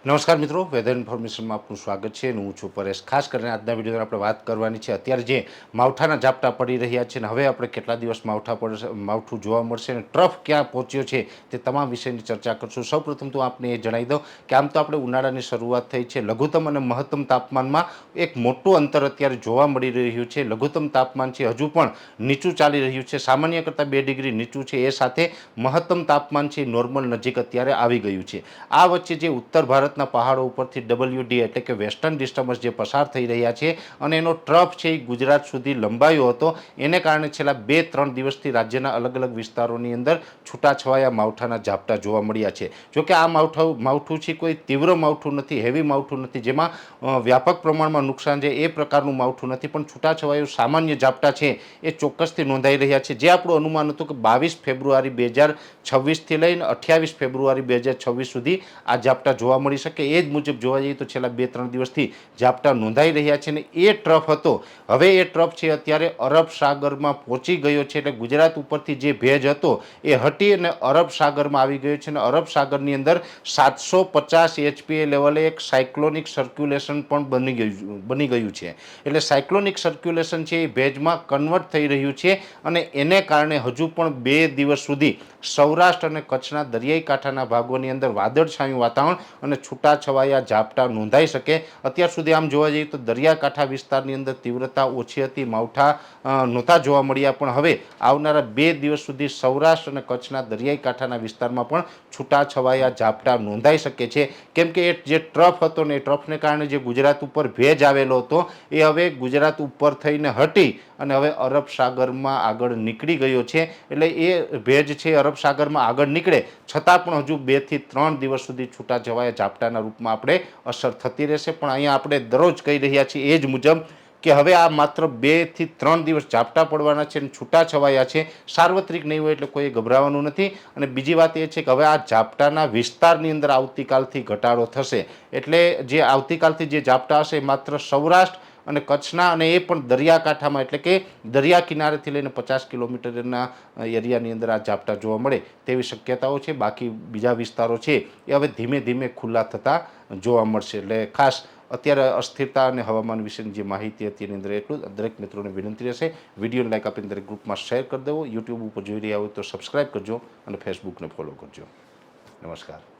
નમસ્કાર મિત્રો, વેધર ઇન્ફોર્મેશનમાં આપનું સ્વાગત છે. હું છું પરેશ. ખાસ કરીને આજના વિડીયોમાં આપણે વાત કરવાની છે અત્યારે જે માવઠાના ઝાપટા પડી રહ્યા છે અને હવે આપણે કેટલા દિવસ માવઠું જોવા મળશે અને ટ્રફ ક્યાં પહોંચ્યો છે તે તમામ વિષયની ચર્ચા કરશું. સૌપ્રથમ તો આપને એ જણાવી દઉં કે આમ તો આપણે ઉનાળાની શરૂઆત થઈ છે. લઘુત્તમ અને મહત્તમ તાપમાનમાં એક મોટું અંતર અત્યારે જોવા મળી રહ્યું છે. લઘુત્તમ તાપમાન છે હજુ પણ નીચું ચાલી રહ્યું છે, સામાન્ય કરતાં 2 ડિગ્રી નીચું છે. એ સાથે મહત્તમ તાપમાન છે નોર્મલ નજીક અત્યારે આવી ગયું છે. આ વચ્ચે જે ઉત્તર ભારતના પહાડો ઉપરથી WD એટલે કે વેસ્ટર્ન ડિસ્ટર્બન્સ જે પસાર થઈ રહ્યા છે અને એનો ટ્રફ છે એ ગુજરાત સુધી લંબાયો હતો. એને કારણે છેલ્લા 2-3 દિવસથી રાજ્યના અલગ અલગ વિસ્તારોની અંદર છૂટાછવાયા માવઠાના ઝાપટા જોવા મળ્યા છે. જોકે આ માવઠું છે કોઈ તીવ્ર માવઠું નથી, હેવી માવઠું નથી જેમાં વ્યાપક પ્રમાણમાં નુકસાન છે એ પ્રકારનું માવઠું નથી, પણ છૂટાછવાયું સામાન્ય ઝાપટા છે એ ચોક્કસથી નોંધાઈ રહ્યા છે. જે આપણું અનુમાન હતું કે 22 ફેબ્રુઆરી 2026થી લઈને 28 ફેબ્રુઆરી 2026 સુધી આ ઝાપટા જોવા મળી શકે. એ જ મુજબ જોવા જઈએ તો છેલ્લા 2-3 દિવસથી ઝાપટા નોંધાઈ રહ્યા છે અને એ ટ્રફ હતો, હવે એ ટ્રફ છે અત્યારે અરબ સાગરમાં પહોંચી ગયો છે. એટલે ગુજરાત ઉપરથી જે ભેજ હતો એ હટી અને અરબ સાગરમાં આવી ગયો છે અને અરબ સાગરની અંદર 750 HPA લેવલે એક સાયક્લોનિક સર્ક્યુલેશન પણ બની ગયું છે. એટલે સાયક્લોનિક સર્ક્યુલેશન છે એ ભેજમાં કન્વર્ટ થઈ રહ્યું છે અને એને કારણે હજુ પણ 2 દિવસ સુધી સૌરાષ્ટ્ર અને કચ્છના દરિયાઈ કાંઠાના ભાગોની અંદર વાદળછાયું વાતાવરણ અને છૂટાછવાયા ઝાપટા નોંધાઈ શકે. અત્યાર સુધી આમ જોવા જઈએ તો દરિયાકાંઠા વિસ્તારની અંદર તીવ્રતા ઓછી હતી, માવઠા નહોતા જોવા મળ્યા, પણ હવે આવનારા 2 દિવસ સુધી સૌરાષ્ટ્ર અને કચ્છના દરિયાઈ કાંઠાના વિસ્તારમાં પણ છૂટાછવાયા ઝાપટા નોંધાઈ શકે છે. કેમ કે એ જે ટ્રફ હતો ને એ ટ્રફને કારણે જે ગુજરાત ઉપર ભેજ આવેલો હતો એ હવે ગુજરાત ઉપર થઈને હટી અને હવે અરબ સાગરમાં આગળ નીકળી ગયો છે. એટલે એ ભેજ છે અરબ સાગરમાં આગળ નીકળે છતાં પણ હજુ 2 થી 3 દિવસ સુધી છૂટાછવાયા ઝાપટાના રૂપમાં આપણે અસર થતી રહેશે. પણ અહીંયા આપણે દરરોજ કહી રહ્યા છીએ એ જ મુજબ કે હવે આ માત્ર 2 થી 3 દિવસ ઝાપટા પડવાના છે અને છૂટાછવાયા છે, સાર્વત્રિક નહીં હોય એટલે કોઈ ગભરાવાનું નથી. અને બીજી વાત એ છે કે હવે આ ઝાપટાના વિસ્તારની અંદર આવતીકાલથી ઘટાડો થશે. એટલે જે આવતીકાલથી જે ઝાપટા હશે માત્ર સૌરાષ્ટ્ર અને કચ્છના અને એ પણ દરિયાકાંઠામાં એટલે કે દરિયા કિનારેથી લઈને 50 કિલોમીટરના એરિયાની અંદર આ ઝાપટા જોવા મળે તેવી શક્યતાઓ છે. બાકી બીજા વિસ્તારો છે એ હવે ધીમે ધીમે ખુલ્લા થતા જોવા મળશે. એટલે ખાસ અત્યારે અસ્થિરતા અને હવામાન વિશેની જે માહિતી હતી એની અંદર એટલું દરેક મિત્રોને વિનંતી રહેશે. વિડીયોને લાઈક આપીને દરેક ગ્રુપમાં શેર કરી દેવો. યુટ્યુબ ઉપર જોઈ રહ્યા હોય તો સબસ્ક્રાઈબ કરજો અને ફેસબુકને ફોલો કરજો. નમસ્કાર.